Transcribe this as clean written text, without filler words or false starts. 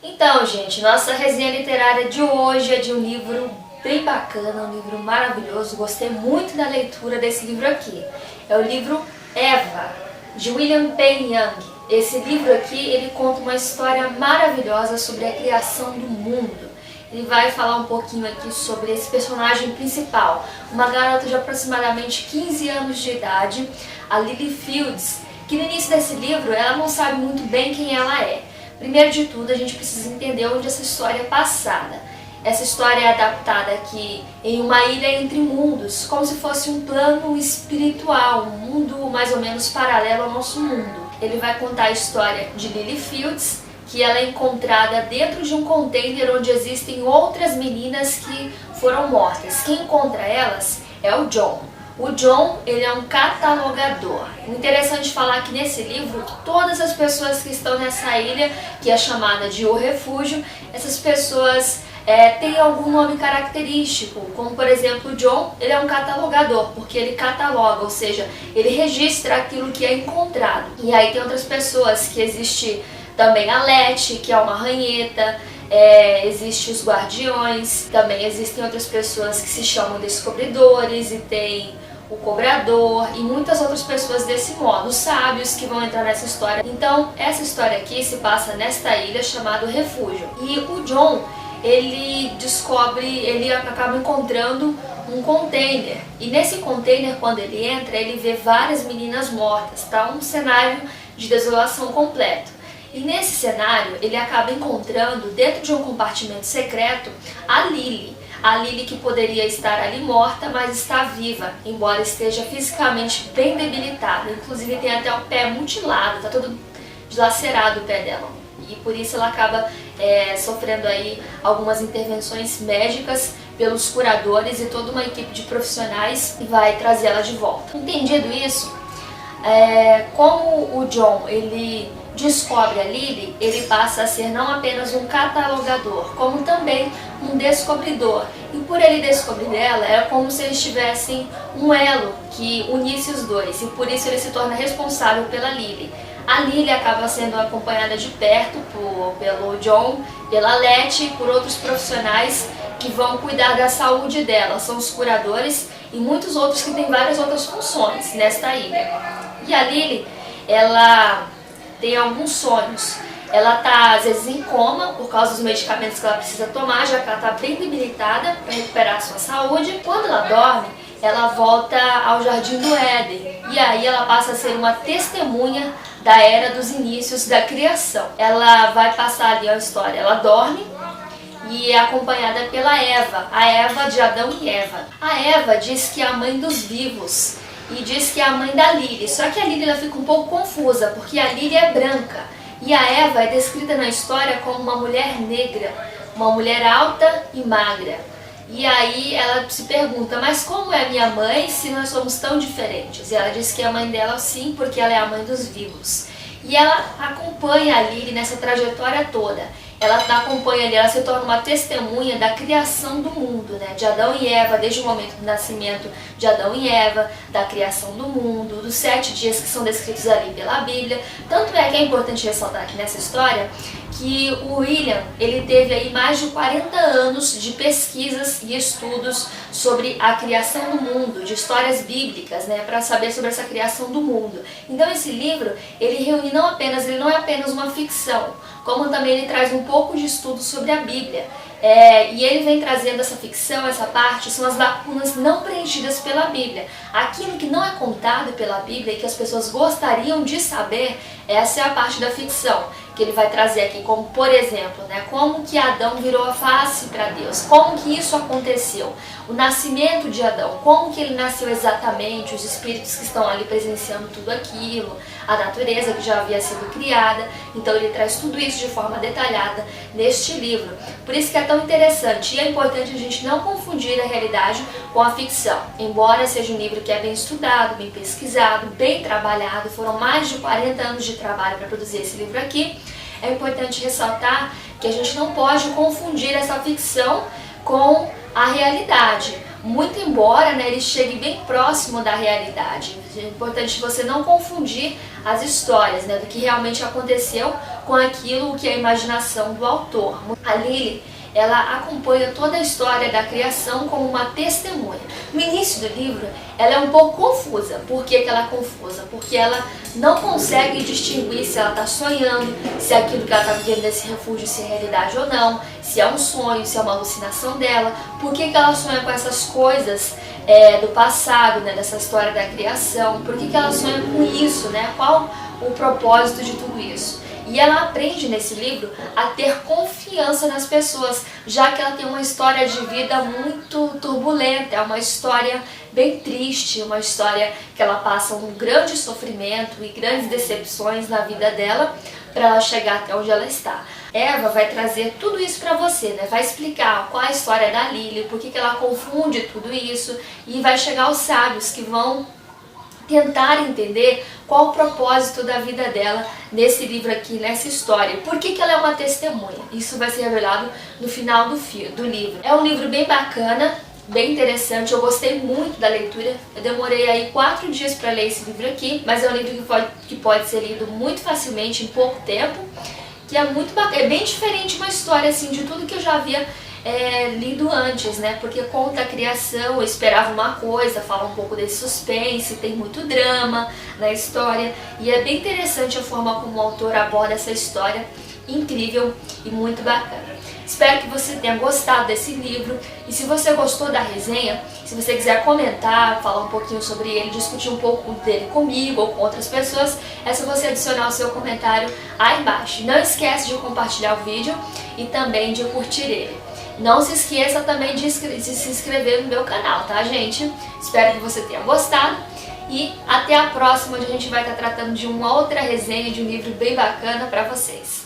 Então, gente, nossa resenha literária de hoje é de um livro bem bacana, um livro maravilhoso. Gostei muito da leitura desse livro aqui. É o livro Eva, de William Penn Young. Esse livro aqui, ele conta uma história maravilhosa sobre a criação do mundo. Ele vai falar um pouquinho aqui sobre esse personagem principal, uma garota de aproximadamente 15 anos de idade, a Lily Fields, que no início desse livro ela não sabe muito bem quem ela é. Primeiro de tudo, a gente precisa entender onde essa história é passada. Essa história é adaptada aqui em uma ilha entre mundos, como se fosse um plano espiritual, um mundo mais ou menos paralelo ao nosso mundo. Ele vai contar a história de Lily Fields, que ela é encontrada dentro de um container onde existem outras meninas que foram mortas. Quem encontra elas é o John. O John, ele é um catalogador. Interessante falar que nesse livro, todas as pessoas que estão nessa ilha, que é chamada de O Refúgio, essas pessoas têm algum nome característico, como por exemplo o John, ele é um catalogador, porque ele cataloga, ou seja, ele registra aquilo que é encontrado. E aí tem outras pessoas, que existe também a Letty, que é uma ranheta, existe os guardiões, também existem outras pessoas que se chamam descobridores e tem o cobrador e muitas outras pessoas desse modo, os sábios que vão entrar nessa história. Então, essa história aqui se passa nesta ilha chamada Refúgio. E o John, ele acaba encontrando um container. E nesse container, quando ele entra, ele vê várias meninas mortas, tá? Um cenário de desolação completo. E nesse cenário, ele acaba encontrando, dentro de um compartimento secreto, a Lily. A Lily que poderia estar ali morta, mas está viva, embora esteja fisicamente bem debilitada. Inclusive tem até o pé mutilado, está todo dilacerado o pé dela. E por isso ela acaba sofrendo aí algumas intervenções médicas pelos curadores e toda uma equipe de profissionais vai trazer ela de volta. Entendido isso, como o John ele descobre a Lily, ele passa a ser não apenas um catalogador, como também um descobridor. E por ele descobrir ela, é como se eles tivessem um elo que unisse os dois, e por isso ele se torna responsável pela Lily. A Lily acaba sendo acompanhada de perto pelo John, pela Letty e por outros profissionais que vão cuidar da saúde dela. São os curadores e muitos outros que têm várias outras funções nesta ilha. E a Lily, ela tem alguns sonhos. Ela está às vezes em coma por causa dos medicamentos que ela precisa tomar, já que ela está bem debilitada para recuperar a sua saúde. Quando ela dorme, ela volta ao Jardim do Éden. E aí ela passa a ser uma testemunha da era dos inícios da criação. Ela vai passar ali a história. Ela dorme e é acompanhada pela Eva, a Eva de Adão e Eva. A Eva diz que é a mãe dos vivos e diz que é a mãe da Lily. Só que a Lily ela fica um pouco confusa, porque a Lily é branca e a Eva é descrita na história como uma mulher negra, uma mulher alta e magra. E aí ela se pergunta, mas como é minha mãe se nós somos tão diferentes? E ela diz que é a mãe dela sim, porque ela é a mãe dos vivos. E ela acompanha a Lily nessa trajetória toda. Ela acompanha ali, ela se torna uma testemunha da criação do mundo, né? De Adão e Eva, desde o momento do nascimento de Adão e Eva, da criação do mundo, dos 7 dias que são descritos ali pela Bíblia. Tanto é que é importante ressaltar aqui nessa história que o William, ele teve aí mais de 40 anos de pesquisas e estudos sobre a criação do mundo, de histórias bíblicas, né, para saber sobre essa criação do mundo. Então esse livro, ele não é apenas uma ficção, como também ele traz um pouco de estudo sobre a Bíblia. E ele vem trazendo essa ficção, essa parte, são as lacunas não preenchidas pela Bíblia. Aquilo que não é contado pela Bíblia e que as pessoas gostariam de saber, essa é a parte da ficção que ele vai trazer aqui, como por exemplo, né, como que Adão virou a face para Deus, como que isso aconteceu, o nascimento de Adão, como que ele nasceu exatamente, os espíritos que estão ali presenciando tudo aquilo, a natureza que já havia sido criada. Então ele traz tudo isso de forma detalhada neste livro. Por isso que é tão interessante e é importante a gente não confundir a realidade com a ficção. Embora seja um livro que é bem estudado, bem pesquisado, bem trabalhado, foram mais de 40 anos de trabalho para produzir esse livro aqui, é importante ressaltar que a gente não pode confundir essa ficção com a realidade. Muito embora, né, ele chegue bem próximo da realidade. É importante você não confundir as histórias, né, do que realmente aconteceu com aquilo que é a imaginação do autor. A Lily, ela acompanha toda a história da criação como uma testemunha. No início do livro, ela é um pouco confusa. Por que ela é confusa? Porque ela não consegue distinguir se ela está sonhando, se aquilo que ela está vivendo nesse refúgio se é realidade ou não, se é um sonho, se é uma alucinação dela. Por que ela sonha com essas coisas do passado, né, dessa história da criação? Por que ela sonha com isso, né? Qual o propósito de tudo isso? E ela aprende nesse livro a ter confiança nas pessoas, já que ela tem uma história de vida muito turbulenta, é uma história bem triste, uma história que ela passa um grande sofrimento e grandes decepções na vida dela para ela chegar até onde ela está. Eva vai trazer tudo isso para você, né? Vai explicar qual é a história da Lily, por que ela confunde tudo isso, e vai chegar aos sábios que vão tentar entender qual o propósito da vida dela nesse livro aqui, nessa história. Por que ela é uma testemunha? Isso vai ser revelado no final do livro. É um livro bem bacana, bem interessante, eu gostei muito da leitura. Eu demorei aí 4 dias para ler esse livro aqui, mas é um livro que pode ser lido muito facilmente, em pouco tempo, que é muito bacana, é bem diferente uma história assim de tudo que eu já havia lido antes, né? Porque conta a criação, eu esperava uma coisa, fala um pouco desse suspense, tem muito drama na história, e é bem interessante a forma como o autor aborda essa história, incrível e muito bacana. Espero que você tenha gostado desse livro, e se você gostou da resenha, se você quiser comentar, falar um pouquinho sobre ele, discutir um pouco dele comigo ou com outras pessoas, é só você adicionar o seu comentário aí embaixo. Não esquece de compartilhar o vídeo e também de curtir ele. Não se esqueça também de se inscrever no meu canal, tá, gente? Espero que você tenha gostado e até a próxima, onde a gente vai estar tratando de uma outra resenha de um livro bem bacana para vocês.